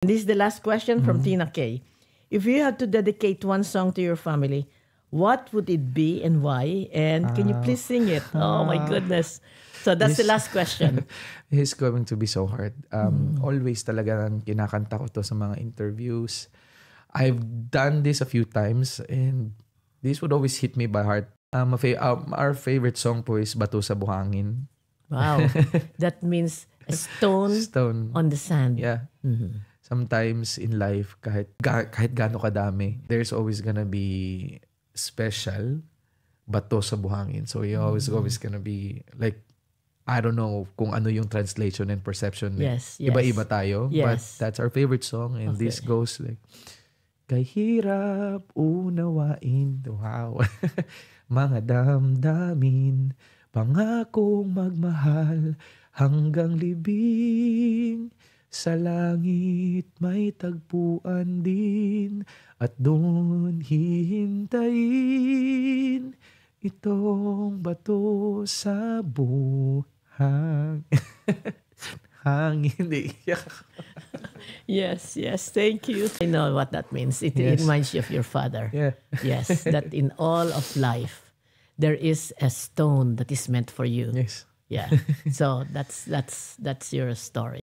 This is the last question from Tina K. If you had to dedicate one song to your family, what would it be and why? And can you please sing it? Oh my goodness. So that's the last question. It's going to be so hard. Always talaga kinakanta ko to sa mga interviews. I've done this a few times and this would always hit me by heart. Our favorite song po is Bato sa Buhangin. Wow. That means a stone on the sand. Yeah. Sometimes in life, kahit gaano kadami, there's always gonna be special bato sa buhangin. So you're always gonna be like, I don't know kung ano yung translation and perception. Yes. Iba-iba tayo. Yes. But that's our favorite song. And this goes like, kay hirap unawain. Wow. Mga damdamin, pangakong magmahal hanggang libing. Sa langit may tagpuan din at doon hihintayin itong bato sa buhang. Hangin. Yes. Thank you. I know what that means. It reminds you of your father. Yeah. Yes, that in all of life, there is a stone that is meant for you. Yes. Yeah. So that's your story.